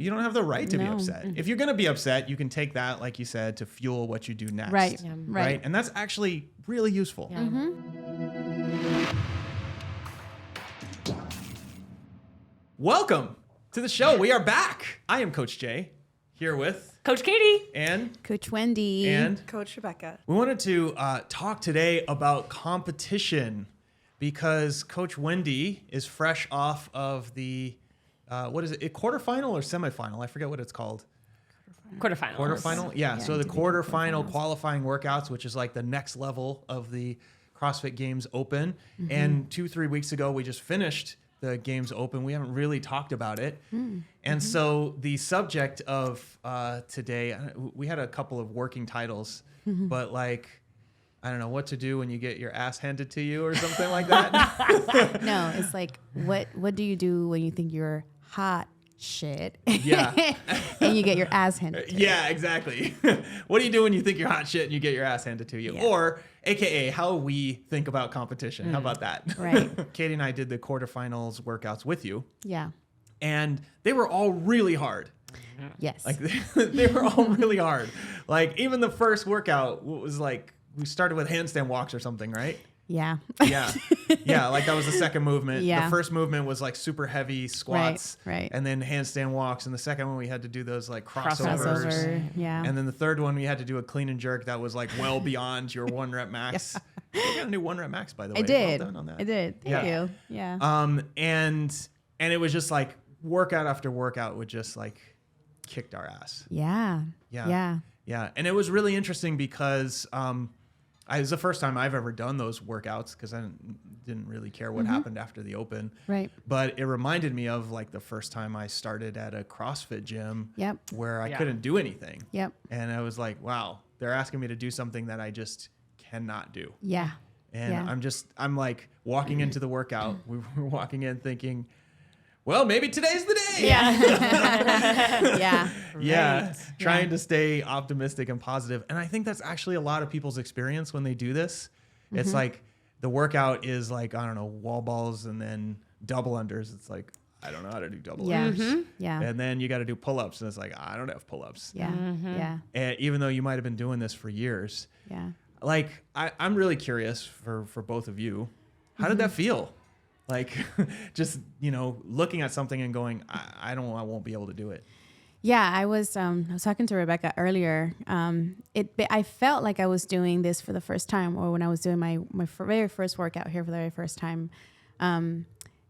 you don't have the right to be upset. Mm-hmm. If you're going to be upset, you can take that, like you said, to fuel what you do next. Right. Yeah. Right. And that's actually really useful. Yeah. Welcome to the show. We are back. I am Coach Jay, here with Coach Katie. and Coach Wendy. and Coach Rebecca. we wanted to talk today about competition because Coach Wendy is fresh off of the what is it? Quarterfinal or semifinal? I forget what it's called. Quarterfinals. Quarterfinal? Yeah. Yeah, So the individual quarterfinal quarterfinals. qualifying workouts, which is like the next level of the CrossFit Games Open. And 2-3 weeks ago, we just finished the Games Open. We haven't really talked about it. And so the subject of today, we had a couple of working titles, but like, I don't know what to do when you get your ass handed to you or something like that. No, it's like, what do you do when you think you're hot shit? Yeah. And you get your ass handed to you? Yeah, exactly. What do you do when you think you're hot shit and you get your ass handed to you? Yeah. Or AKA how we think about competition. How about that? Right. Katie and I did the quarterfinals workouts with you, Yeah. and they were all really hard. Yes. Like they were all really hard. Like even the first workout was like, we started with handstand walks or something, right? yeah. Yeah. Yeah, like that was the second movement. Yeah. The first movement was like super heavy squats. Right. And then handstand walks. And the second one, we had to do those like crossovers. Crossover. Yeah. And then the third one, we had to do a clean and jerk that was like well beyond your 1 rep max. You got a new 1 rep max, by the way. I did. Well done on that. I did. Thank Yeah. you. Yeah. And it was just like workout after workout would just like kicked our ass. Yeah. Yeah. Yeah. Yeah. And it was really interesting because it was the first time I've ever done those workouts because I didn't really care what happened after the Open. Right. But it reminded me of like the first time I started at a CrossFit gym Yep. where I Yeah. couldn't do anything. Yep. And I was like, wow, they're asking me to do something that I just cannot do. Yeah. And Yeah. I'm like walking into the workout. We were walking in thinking, well, maybe today's the day. Yeah. Yeah. Yeah, Right. trying to stay optimistic and positive. And I think that's actually a lot of people's experience when they do this. It's like the workout is like, I don't know, wall balls and then double unders. It's like, I don't know how to do double Yeah. unders. Yeah. And then you got to do pull-ups. And it's like, I don't have pull-ups. Yeah. Yeah. And even though you might have been doing this for years, Yeah. like I'm really curious for both of you. How did that feel? Like just, looking at something and going, I won't be able to do it. Yeah, I was talking to Rebecca earlier. I felt like I was doing this for the first time, or when I was doing my very first workout here for the very first time. And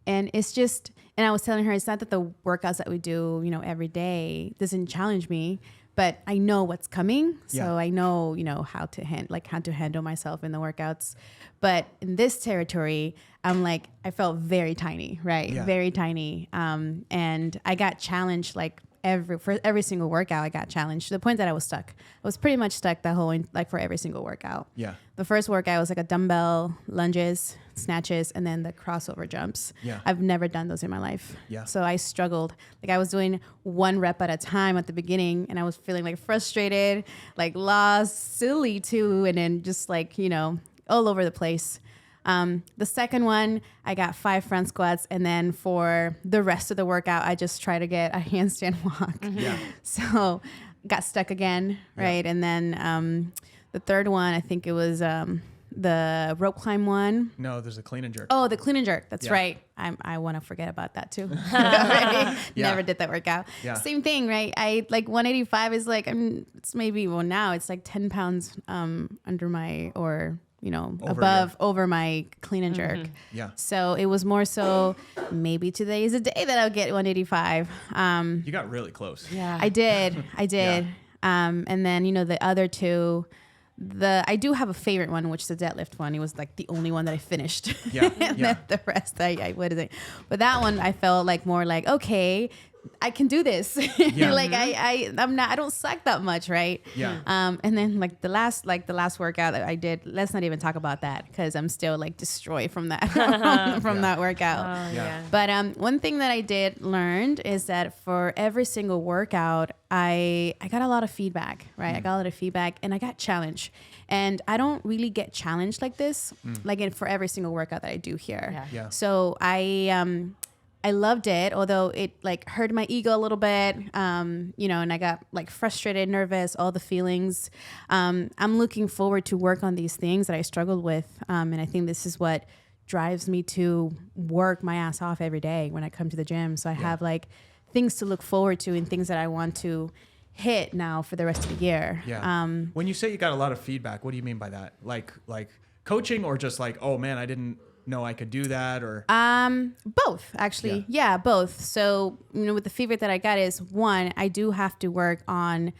it's just, and I was telling her, it's not that the workouts that we do, every day doesn't challenge me, but I know what's coming. So Yeah. I know, how to handle myself in the workouts. But in this territory, I'm like, I felt very tiny, right? Yeah. Very tiny. And I got challenged for every single workout. I got challenged to the point that I was stuck. I was pretty much stuck for every single workout. Yeah. The first workout was like a dumbbell lunges, snatches, and then the crossover jumps. Yeah. I've never done those in my life. Yeah. So I struggled. Like I was doing 1 rep at a time at the beginning, and I was feeling like frustrated, like lost, silly too, and then just like, all over the place. The second one, I got 5 front squats, and then for the rest of the workout, I just try to get a handstand walk. Yeah. So got stuck again, right? And then the third one, I think it was the rope climb one. No, there's a clean and jerk. Oh, the clean and jerk. That's Yeah. right. I want to forget about that too. Right? Yeah. Never did that workout. Yeah. Same thing, right? I like 185 is like, it's maybe, well now it's like 10 pounds under my, or over my clean and jerk. Yeah. So it was more so maybe today is a day that I'll get 185. You got really close. Yeah. I did. And then, the other two, I do have a favorite one, which is the deadlift one. It was like the only one that I finished. Yeah. And Yeah. then the rest, what is it? But that one, I felt like more like, okay, I can do this. Yeah. Like I don't suck that much, right? Yeah. And then like the last workout that I did, let's not even talk about that because I'm still like destroyed from that that workout. Oh, yeah. But one thing that I did learn is that for every single workout, I got a lot of feedback, right? I got a lot of feedback and I got challenged. And I don't really get challenged like this, for every single workout that I do here. Yeah. Yeah. So I loved it, although it like hurt my ego a little bit, you know, and I got like frustrated, nervous, all the feelings. I'm looking forward to work on these things that I struggled with. And I think this is what drives me to work my ass off every day when I come to the gym. So I have like things to look forward to and things that I want to hit now for the rest of the year. Yeah. When you say you got a lot of feedback, what do you mean by that? Like coaching, or just like, oh man, I didn't know I could do that, or both actually. Yeah, both. So, you know, with the feedback that I got is, one, I do have to work on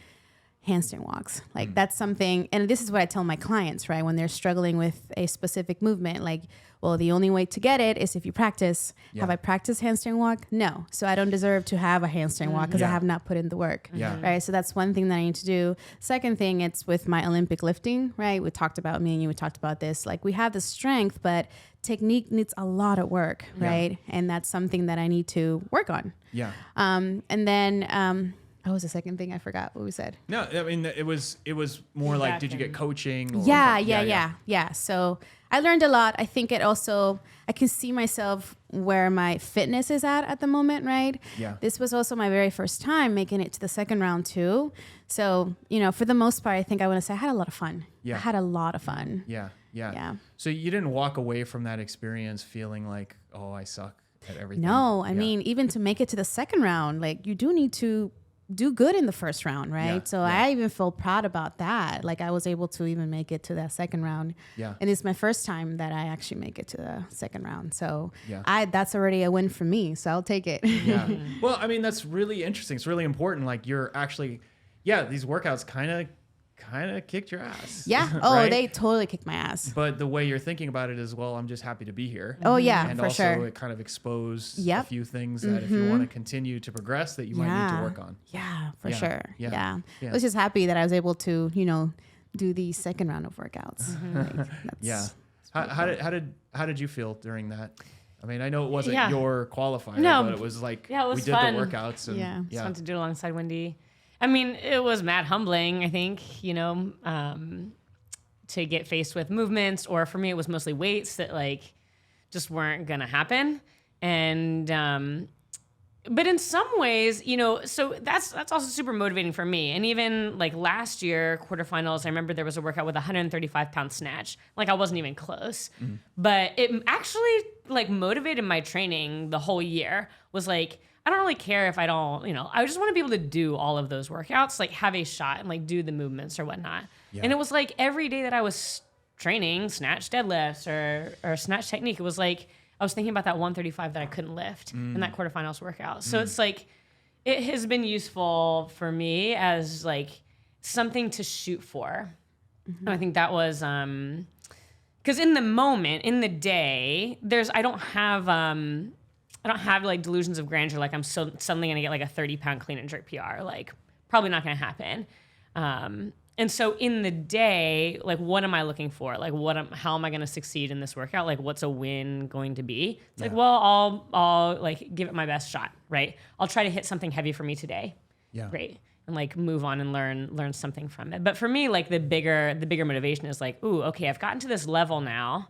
handstand walks. Like that's something, and this is what I tell my clients, right? When they're struggling with a specific movement, like, well, the only way to get it is if you practice. Have I practiced handstand walk? No. So I don't deserve to have a handstand walk because I have not put in the work. Right. So that's one thing that I need to do. Second thing, it's with my Olympic lifting, right? We talked about, me and you, we talked about this. Like we have the strength, but technique needs a lot of work, right? And that's something that I need to work on. Yeah. And then, what was the second thing? I forgot what we said. No, I mean, it was more like, did you get coaching? Or Yeah. So I learned a lot. I think it also, I can see myself where my fitness is at the moment, right? Yeah. This was also my very first time making it to the second round too. So, you know, for the most part, I think I want to say I had a lot of fun. Yeah. I had a lot of fun. Yeah. So you didn't walk away from that experience feeling like, oh, I suck at everything. No, I mean, even to make it to the second round, like you do need to do good in the first round, right? So I even feel proud about that. Like I was able to even make it to that second round. Yeah. And it's my first time that I actually make it to the second round. So that's already a win for me. So I'll take it. Yeah. Well, I mean, that's really interesting. It's really important. Like you're actually, these workouts kind of kicked your ass. Yeah. Oh, right? They totally kicked my ass. But the way you're thinking about it is, well, I'm just happy to be here. Oh yeah, and for also sure. it kind of exposed a few things that if you want to continue to progress, that you might need to work on. Yeah, for sure. Yeah. I was just happy that I was able to, you know, do the second round of workouts. How did you feel during that? I mean, I know it wasn't your qualifier, but it was like it was we did fun. the workouts. And, It's fun to do it alongside Wendy. I mean, it was mad humbling, I think, you know, to get faced with movements, or for me, it was mostly weights that like just weren't going to happen. And, but in some ways, you know, so that's also super motivating for me. And even like last year, quarterfinals, I remember there was a workout with a 135-pound snatch. Like I wasn't even close, but it actually like motivated my training the whole year. Was like, I don't really care if I don't, you know, I just want to be able to do all of those workouts, like have a shot and like do the movements or whatnot. Yeah. And it was like every day that I was training snatch deadlifts or snatch technique, it was like, I was thinking about that 135 that I couldn't lift in that quarterfinals workout. So it's like, it has been useful for me as like something to shoot for. And I think that was, because in the moment, in the day, I don't have like delusions of grandeur. Like I'm suddenly going to get like a 30-pound clean and jerk PR. Like probably not going to happen. And so in the day, like what am I looking for? Like how am I going to succeed in this workout? Like what's a win going to be? It's like, well, I'll like give it my best shot, right? I'll try to hit something heavy for me today. Yeah. Great. And like move on and learn something from it. But for me, like the bigger motivation is like, ooh, okay, I've gotten to this level now.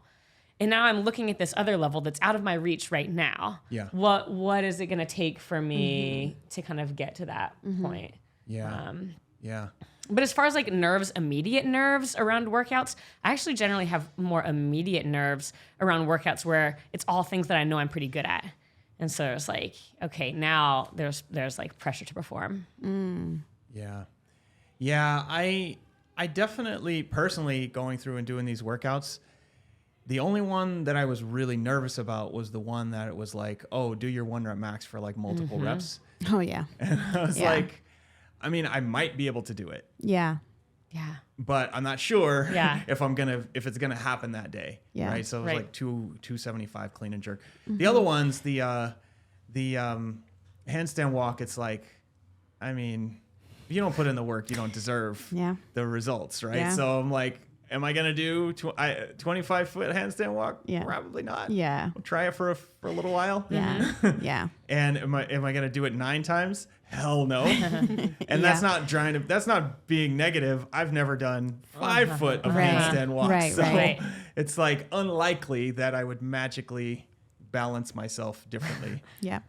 And now I'm looking at this other level that's out of my reach right now. Yeah. What is it going to take for me to kind of get to that point? Yeah. But as far as like immediate nerves around workouts, I actually generally have more immediate nerves around workouts where it's all things that I know I'm pretty good at. And so it's like, okay, now there's like pressure to perform. Yeah. Yeah. I definitely personally going through and doing these workouts, the only one that I was really nervous about was the one that it was like, oh, do your 1 rep max for like multiple reps. Oh yeah. And I was like, I mean, I might be able to do it. Yeah. But I'm not sure if it's gonna happen that day. Yeah. Right. So it was like 275 clean and jerk. The other ones, the handstand walk, it's like, I mean, if you don't put in the work, you don't deserve the results, right? Yeah. So I'm like, am I gonna do 25-foot handstand walk? Yeah. Probably not. Yeah. I'll try it for a little while. Yeah. Yeah. And am I gonna do it 9 times? Hell no. And that's not being negative. I've never done 5 foot of handstand walks. So it's like unlikely that I would magically balance myself differently. Yeah.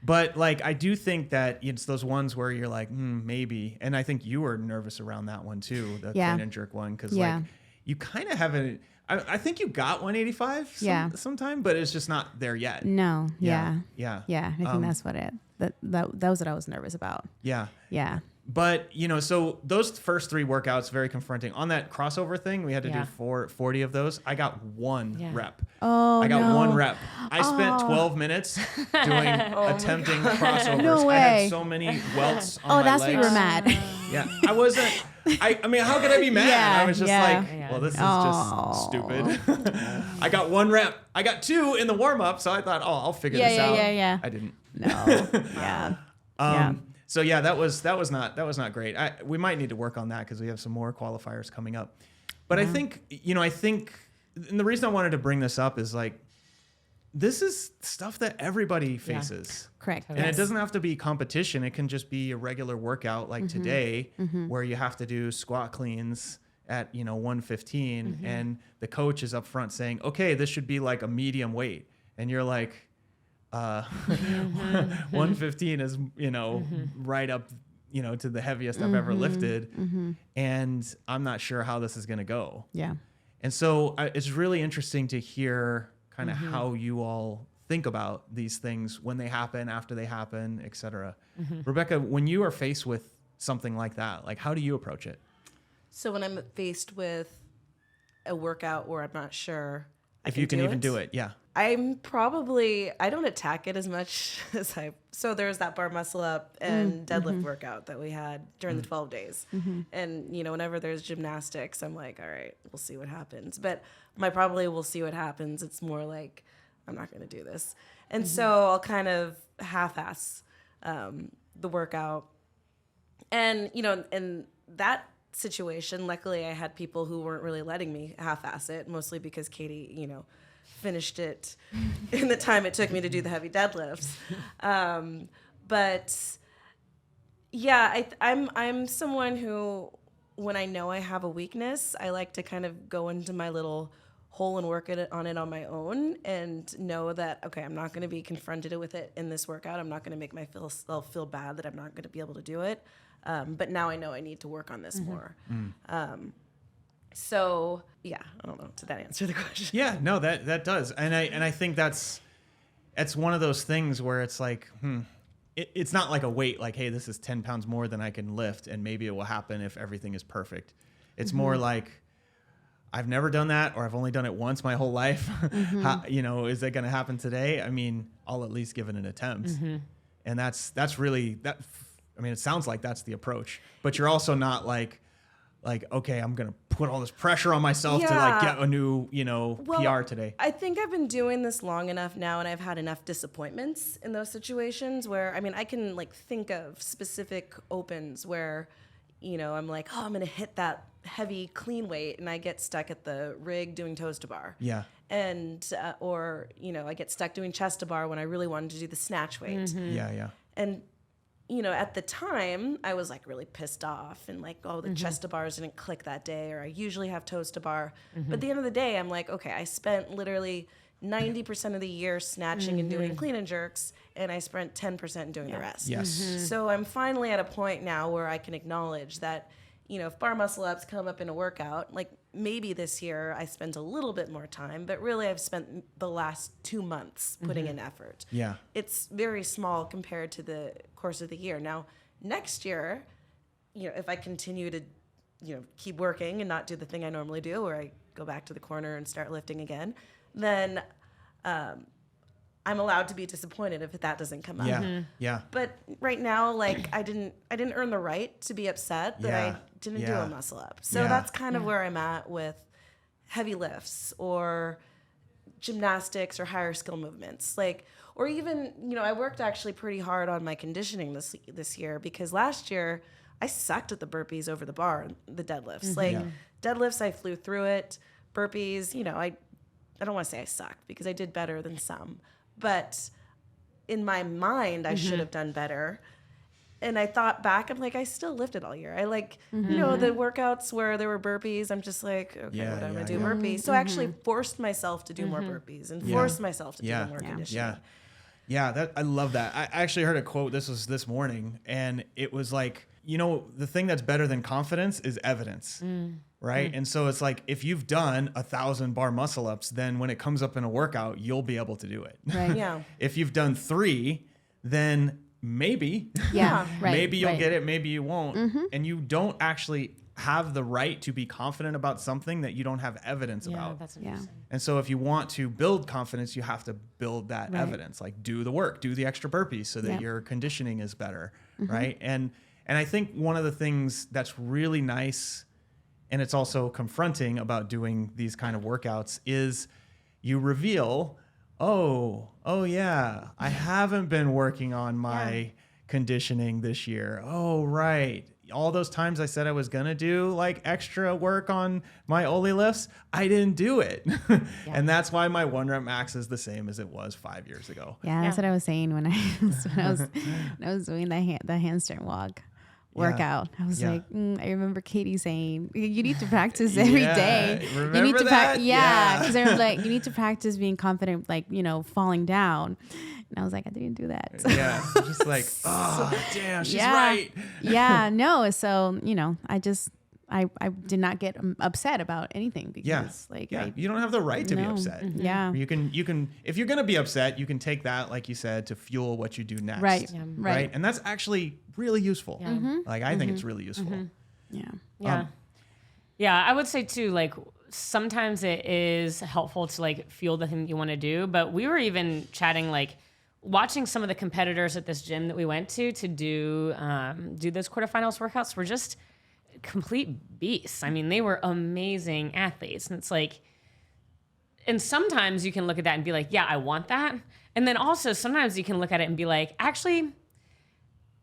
But like, I do think that it's those ones where you're like, maybe. And I think you were nervous around that one too, the clean and jerk one. Cause like you kind of haven't, I think you got 185 sometime, but it's just not there yet. No. Yeah. Yeah. I think that's what that was what I was nervous about. Yeah. Yeah. But, so those first 3 workouts, very confronting. On that crossover thing, we had to do 40 of those. I got 1 rep. Oh, I got 1 rep. I spent 12 minutes doing attempting crossovers. No way. I had so many welts on my that's legs. why you were mad. Yeah. I wasn't, I mean, how could I be mad? I was just like, well, this is just stupid. I got 1 rep. I got 2 in the warm up. So I thought, I'll figure this out. Yeah. I didn't. No. So yeah, that was not great. We might need to work on that because we have some more qualifiers coming up. But I think, and the reason I wanted to bring this up is like, this is stuff that everybody faces. Correct. And it doesn't have to be competition. It can just be a regular workout like today where you have to do squat cleans at, 115 and the coach is up front saying, okay, this should be like a medium weight. And you're like, 115 is, right up, to the heaviest I've ever lifted. And I'm not sure how this is going to go. Yeah. And so it's really interesting to hear kind of how you all think about these things when they happen, after they happen, et cetera. Rebecca, when you are faced with something like that, like how do you approach it? So when I'm faced with a workout where I'm not sure if you can even do it, yeah. I don't attack it as much as so there's that bar muscle up and deadlift workout that we had during the 12 days. And, whenever there's gymnastics, I'm like, all right, we'll see what happens. But my probably will see what happens. It's more like, I'm not going to do this. And so I'll kind of half-ass the workout. And, in that situation, luckily I had people who weren't really letting me half-ass it, mostly because Katie, finished it in the time it took me to do the heavy deadlifts. But yeah, I'm someone who, when I know I have a weakness, I like to kind of go into my little hole and work on it on my own and know that, okay, I'm not going to be confronted with it in this workout. I'm not going to make myself feel bad that I'm not going to be able to do it. But now I know I need to work on this more. So yeah, I don't know. Did that answer the question? Yeah, no, that does. And I think that's one of those things where it's like, it's not like a weight, like, hey, this is 10 pounds more than I can lift, and maybe it will happen if everything is perfect. It's more like, I've never done that, or I've only done it once my whole life. How, is that going to happen today? I mean, I'll at least give it an attempt. And that's really that. I mean, it sounds like that's the approach, but you're also not like, okay, I'm going to put all this pressure on myself to like get a new, PR today. I think I've been doing this long enough now, and I've had enough disappointments in those situations where, I mean, I can like think of specific opens where, I'm like, I'm going to hit that heavy clean weight, and I get stuck at the rig doing toes to bar. Yeah. And, or, I get stuck doing chest to bar when I really wanted to do the snatch weight. Yeah. And, at the time, I was like really pissed off and like, the chest to bars didn't click that day, or I usually have toes to bar. But at the end of the day, I'm like, okay, I spent literally 90% of the year snatching and doing clean and jerks, and I spent 10% doing the rest. Yes. So I'm finally at a point now where I can acknowledge that, if bar muscle ups come up in a workout, like maybe this year I spent a little bit more time, but really I've spent the last 2 months putting in effort. Yeah. It's very small compared to the course of the year. Now, next year, if I continue to, keep working and not do the thing I normally do, where I go back to the corner and start lifting again, then I'm allowed to be disappointed if that doesn't come up. Yeah. But right now, like I didn't earn the right to be upset that I didn't do a muscle up. So that's kind of where I'm at with heavy lifts or gymnastics or higher skill movements. Like, or even, I worked actually pretty hard on my conditioning this year, because last year I sucked at the burpees over the bar and the deadlifts. Deadlifts, I flew through it. Burpees, I don't want to say I sucked, because I did better than some. But in my mind, I should have done better. And I thought back, I'm like, I still lifted all year. I you know, the workouts where there were burpees, I'm just like, okay, Yeah, what am I yeah, do? yeah. Burpees. So I actually forced myself to do more burpees and forced myself to do more conditioning. Yeah, I love that. I actually heard a quote. This was this morning, and it was like, you know, the thing that's better than confidence is evidence, right? And so it's like, if you've done 1,000 bar muscle ups, then when it comes up in a workout, you'll be able to do it. Right. Yeah. If you've done 3, then maybe, Yeah. Right. maybe you'll right. get it, maybe you won't. And you don't actually have the right to be confident about something that you don't have evidence Yeah, about. that's Yeah. interesting. And so if you want to build confidence, you have to build that Right. evidence, like do the work, do the extra burpees so that Yep. your conditioning is better, right? And I think one of the things that's really nice, and it's also confronting about doing these kind of workouts, is you reveal, oh yeah, I haven't been working on my conditioning this year. Oh, right. All those times I said I was going to do like extra work on my Oli lifts, I didn't do it. And that's why my 1 rep max is the same as it was 5 years ago. Yeah, that's Yeah. what I was saying when I was doing the handstand walk workout. I was Yeah. like, I remember Katie saying, "You need to practice every day. You need Remember to that? yeah, Yeah. because they were like, you need to practice being confident, like falling down." And I was like, I didn't do that. Yeah. Just like, oh, damn, she's yeah. right. Yeah, no. So I did not get upset about anything because You don't have the right to be no. upset. Yeah. You can, if you're going to be upset, you can take that, like you said, to fuel what you do next. Right. Yeah. Right. And that's actually really useful. Yeah. Like, I think it's really useful. Yeah. Yeah. Yeah. I would say too, like sometimes it is helpful to like fuel the thing that you want to do. But we were even chatting, like watching some of the competitors at this gym that we went to do those quarterfinals workouts were just complete beasts. I mean, they were amazing athletes. And it's like, and sometimes you can look at that and be like, yeah, I want that. And then also sometimes you can look at it and be like, actually,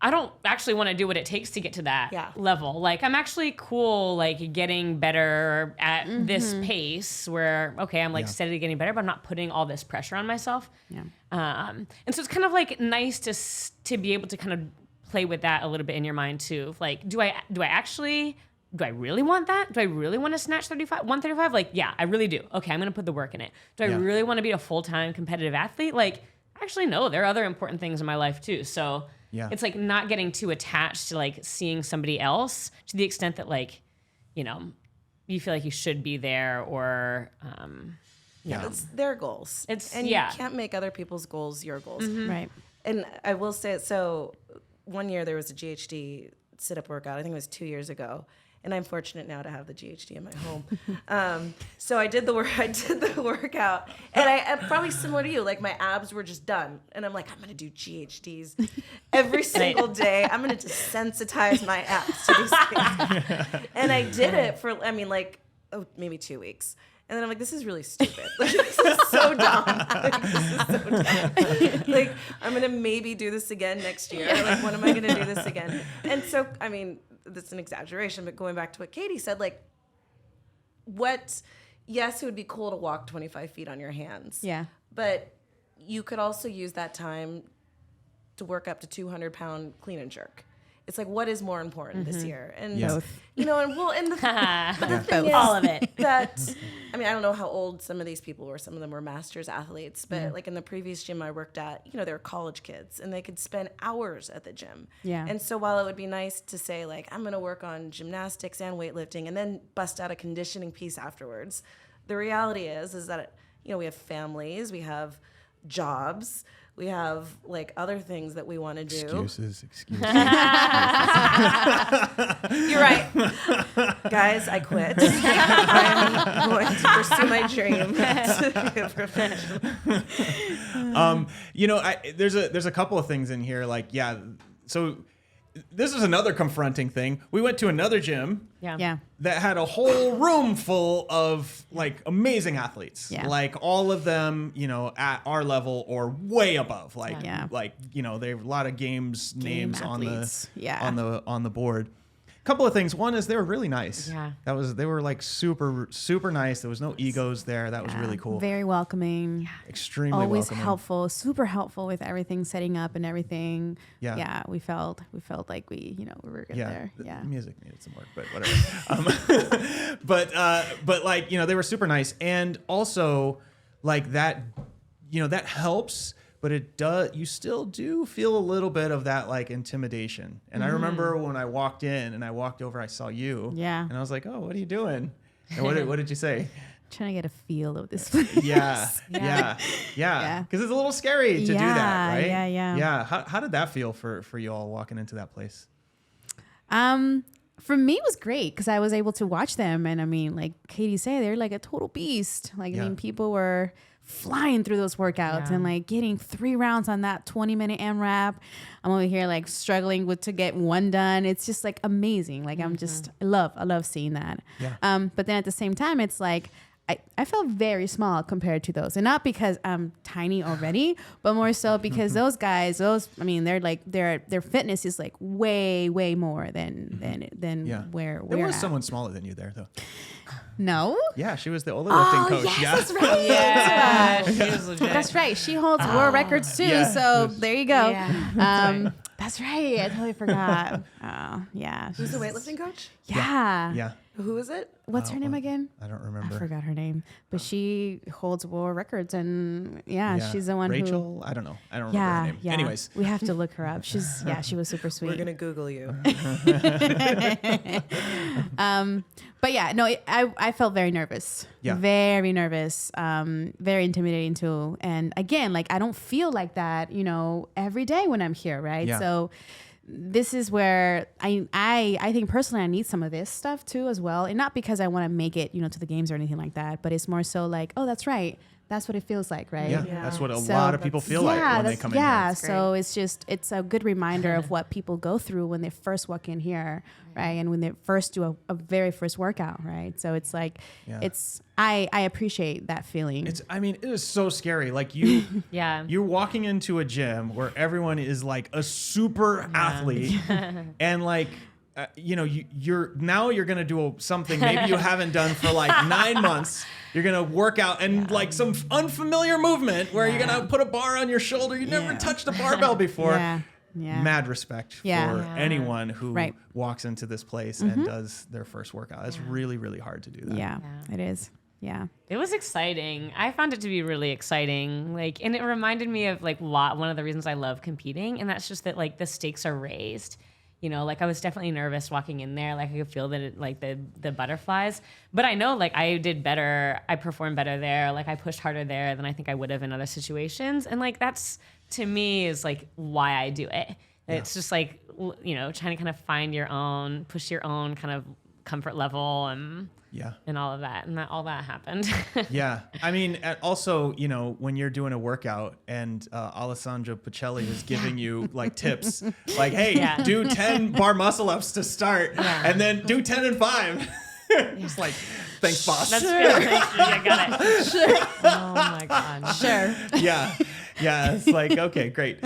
I don't actually want to do what it takes to get to that level. Like, I'm actually cool, like getting better at this pace where, okay, I'm like steadily getting better, but I'm not putting all this pressure on myself. Yeah. And so it's kind of like nice to be able to kind of play with that a little bit in your mind too. Like, do I really want that? Do I really want to snatch 135? Like, yeah, I really do. Okay, I'm going to put the work in it. Do I really want to be a full-time competitive athlete? Like, actually, no, there are other important things in my life too. So it's like not getting too attached to like seeing somebody else to the extent that like, you feel like you should be there or, It's their goals. And you can't make other people's goals your goals. Right. And I will say, so one year there was a GHD sit-up workout. I think it was 2 years ago. And I'm fortunate now to have the GHD in my home. So I did the workout, and I probably similar to you, like my abs were just done, and I'm like, I'm gonna do GHDs every single day. I'm gonna desensitize my abs to these things, and I did it for, maybe 2 weeks. And then I'm like, this is really stupid. Like, this is so dumb. Like, I'm going to maybe do this again next year. Like, when am I going to do this again? And so, I mean, that's an exaggeration, but going back to what Katie said, like, yes, it would be cool to walk 25 feet on your hands. Yeah. But you could also use that time to work up to 200-pound clean and jerk. It's like, what is more important this year? And Yes. and the thing is all of it. that, I mean, I don't know how old some of these people were. Some of them were masters athletes, but like in the previous gym I worked at, they were college kids and they could spend hours at the gym. Yeah. And so while it would be nice to say like, I'm going to work on gymnastics and weightlifting and then bust out a conditioning piece afterwards, the reality is that, we have families, we have jobs, we have like other things that we want to do. Excuses. You're right. Guys, I quit. I'm going to pursue my dream to be a professional. There's a couple of things in here. Like, so this is another confronting thing. We went to another gym Yeah. that had a whole room full of like amazing athletes. Yeah. Like all of them, at our level or way above. Like, Yeah. they have a lot of names Game on athletes. Yeah. on the board. couple of things. One is they were really nice. Yeah. They were like super, super nice. There was no egos there. That was really cool. Very welcoming. Extremely Always welcoming. helpful, super helpful with everything, setting up and everything. Yeah. We felt like we were good there. The Yeah. music needed some work, but whatever. But like, they were super nice. And also like that, that helps, but you still do feel a little bit of that like intimidation. And I remember when I walked in and I walked over, I saw you. Yeah. And I was like, oh, what are you doing? And what did you say? Trying to get a feel of this place. Yeah. Yeah. Because it's a little scary to do that, right? Yeah. Yeah. How did that feel for you all walking into that place? For me, it was great because I was able to watch them. And I mean, like Katie said, they're like a total beast. Like, I mean, people were flying through those workouts and like getting 3 rounds on that 20-minute AMRAP. I'm over here like struggling to get 1 done. It's just like amazing. Like I love seeing that. Yeah. But then at the same time, it's like, I felt very small compared to those, and not because I'm tiny already, but more so because those guys, they're like their fitness is like way more than where There we're was at. someone smaller than you there though. No. Yeah, she was the older lifting coach. Yes, Yeah. that's right. Yeah, she was legit. That's right. She holds world records too. Yeah. So there you go. Yeah. That's right. I totally forgot. Yeah. Who's the weightlifting coach? Yeah. Yeah. Who is it? What's her name again? I don't I remember. forgot her name, but she holds world records, and she's the one Rachel? I don't know. I don't remember her name. Yeah. Anyways. We have to look her up. She was super sweet. We're gonna Google you. But yeah, no, I felt very nervous. Yeah. Very nervous. Very intimidating too. And again, like I don't feel like that, every day when I'm here, right? Yeah. So this is where I think personally I need some of this stuff too as well. And not because I want to make it, to the games or anything like that, but it's more so like, oh, that's right. That's what it feels like, right? Yeah, Yeah. that's what a So lot of people feel like when they come in here. Yeah, That's so it's a good reminder of what people go through when they first walk in here, right? And when they first do a very first workout, right? So it's like, I appreciate that feeling. It is so scary. Like you're walking into a gym where everyone is like a super athlete and like, you're going to do something maybe you haven't done for like 9 months. You're going to work out and like some unfamiliar movement where you're going to put a bar on your shoulder. You never touched a barbell before. Yeah. Mad respect for anyone who walks into this place and does their first workout. It's really, really hard to do that. Yeah, it is. Yeah. It was exciting. I found it to be really exciting. Like, and it reminded me of like one of the reasons I love competing. And that's just that like the stakes are raised. Like I was definitely nervous walking in there. Like I could feel that like the butterflies, but I know like I did better. I performed better there. Like I pushed harder there than I think I would have in other situations. And like, that's to me is like why I do it. Yeah. It's just like, trying to kind of find push your own kind of comfort level and all of that. And all that happened. Yeah. Also, when you're doing a workout and Alessandro Pacelli is giving you like tips, like, hey, do 10 bar muscle ups to start and then do 10 and 5. Just like, thanks, boss. That's good. Thank you. I got it. Sure. Oh my God. Sure. Yeah. It's like, okay, great.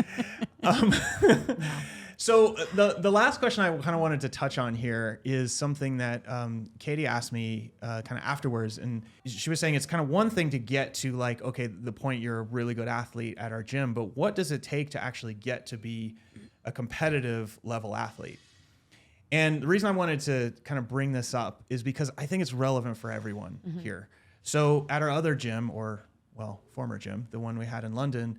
So the last question I kind of wanted to touch on here is something that Katie asked me kind of afterwards. And she was saying it's kind of one thing to get to like, okay, the point you're a really good athlete at our gym, but what does it take to actually get to be a competitive level athlete? And the reason I wanted to kind of bring this up is because I think it's relevant for everyone here. So at our other gym, former gym, the one we had in London,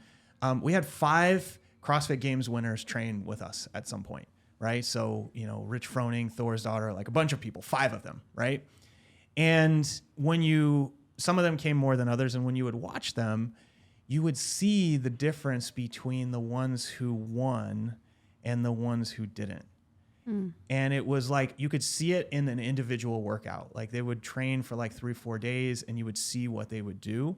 we had 5 CrossFit Games winners train with us at some point, right? So, Rich Froning, Thor's daughter, like a bunch of people, 5 of them, right? And some of them came more than others, and when you would watch them, you would see the difference between the ones who won and the ones who didn't. And it was like, you could see it in an individual workout. Like they would train for like 3-4 days and you would see what they would do.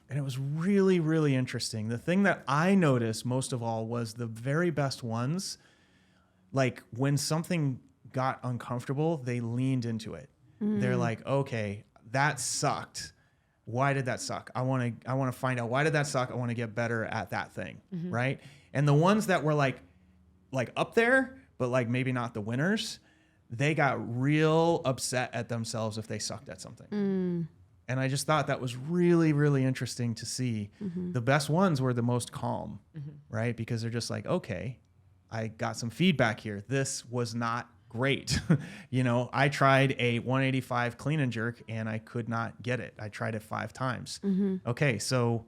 And it was really, really interesting. The thing that I noticed most of all was the very best ones, like when something got uncomfortable, they leaned into it. They're like, okay, that sucked. Why did that suck? I want to find out, why did that suck? I want to get better at that thing, right? And the ones that were like up there, but like maybe not the winners, they got real upset at themselves if they sucked at something. And I just thought that was really, really interesting to see. The best ones were the most calm, right? Because they're just like, okay, I got some feedback here. This was not great. You know, I tried a 185 clean and jerk and I could not get it. I tried it 5 times. Okay, so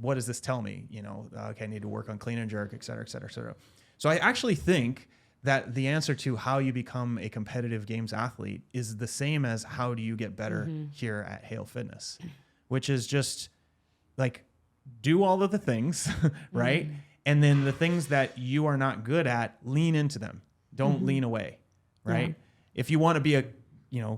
what does this tell me? You know, okay, I need to work on clean and jerk, et cetera, et cetera, et cetera. So I actually think that the answer to how you become a competitive games athlete is the same as how do you get better here at Hale Fitness, which is just like do all of the things, right? And then the things that you are not good at, lean into them. Don't lean away, right? If you want to be a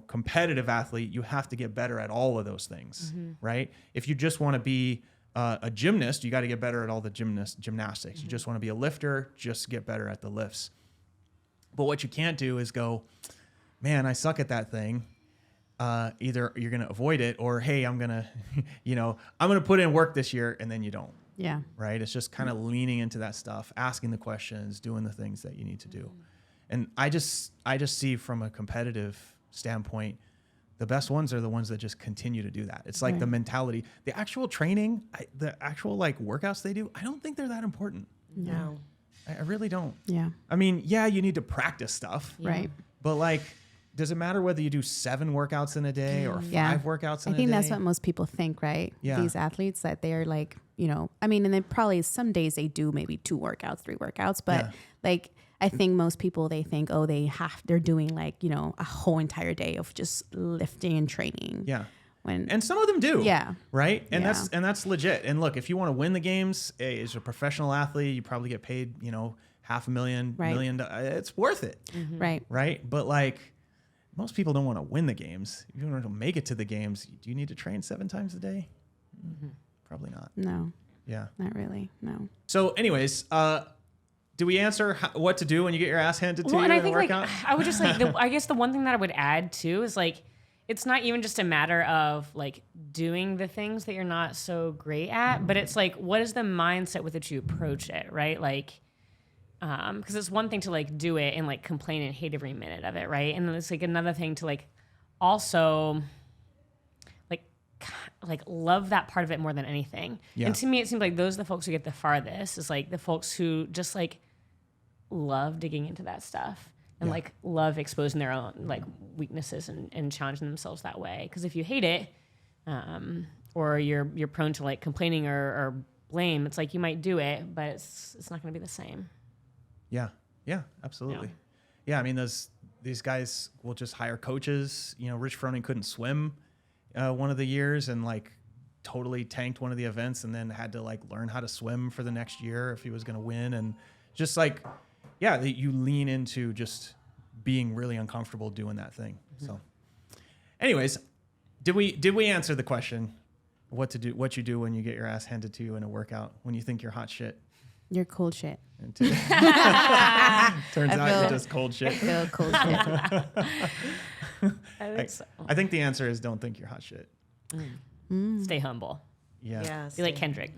competitive athlete, you have to get better at all of those things, right? If you just want to be a gymnast, you got to get better at all the gymnastics. You just want to be a lifter, just get better at the lifts. But what you can't do is go, man, I suck at that thing. Either you're going to avoid it or, hey, I'm going to, I'm going to put in work this year, and then you don't. Yeah. Right. It's just kind of leaning into that stuff, asking the questions, doing the things that you need to do. And I just see from a competitive standpoint, the best ones are the ones that just continue to do that. It's like the mentality, the actual training, the actual like workouts they do. I don't think they're that important. No. I really don't. Yeah. I mean, yeah, you need to practice stuff. Right. But like, does it matter whether you do 7 workouts in a day or 5 workouts in a day? I think that's what most people think, right? Yeah. These athletes that they're like, I mean, and then probably some days they do maybe 2 workouts, 3 workouts, but like, I think most people, they think, oh, they're doing like, a whole entire day of just lifting and training. Yeah. And some of them do. Yeah. Right. And that's legit. And look, if you want to win the games as a professional athlete, you probably get paid, $500,000, million. It's worth it. Right. Right. But like most people don't want to win the games. If you want to make it to the games, do you need to train 7 times a day? Probably not. No. Yeah. Not really. No. So anyways, do we answer what to do when you get your ass handed to you and I in a think workout? I would just I guess the one thing that I would add too is like, it's not even just a matter of like doing the things that you're not so great at, but it's like, what is the mindset with which you approach it, right? Like, because it's one thing to like do it and like complain and hate every minute of it, right? And then it's like another thing to like also like love that part of it more than anything. Yeah. And to me, it seems like those are the folks who get the farthest. Is like the folks who just like love digging into that stuff. And like love exposing their own like weaknesses and challenging themselves that way. Because if you hate it, or you're prone to like complaining or blame, it's like you might do it, but it's not going to be the same. Yeah, absolutely. Yeah, I mean these guys will just hire coaches. Rich Froning couldn't swim one of the years and like totally tanked one of the events, and then had to like learn how to swim for the next year if he was going to win, and just like. Yeah, you lean into just being really uncomfortable doing that thing. So, anyways, did we answer the question? What you do when you get your ass handed to you in a workout when you think you're hot shit? You're cold shit. Turns out you're just cold shit. I feel cold shit. I think the answer is don't think you're hot shit. Stay humble. Yeah. Be like Kendrick.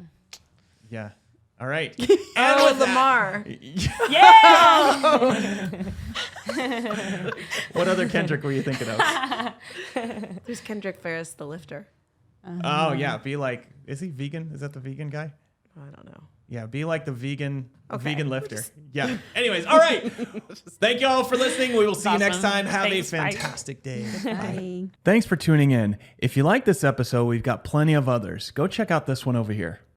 Yeah. All right. And with Lamar. Yeah. What other Kendrick were you thinking of? There's Kendrick Ferris, the lifter. Oh yeah, be like, is he vegan? Is that the vegan guy? I don't know. Yeah, be like the vegan lifter. Yeah. Anyways, all right. Thank you all for listening. We will see you next time. Have a fantastic day. Bye. Thanks for tuning in. If you like this episode, we've got plenty of others. Go check out this one over here.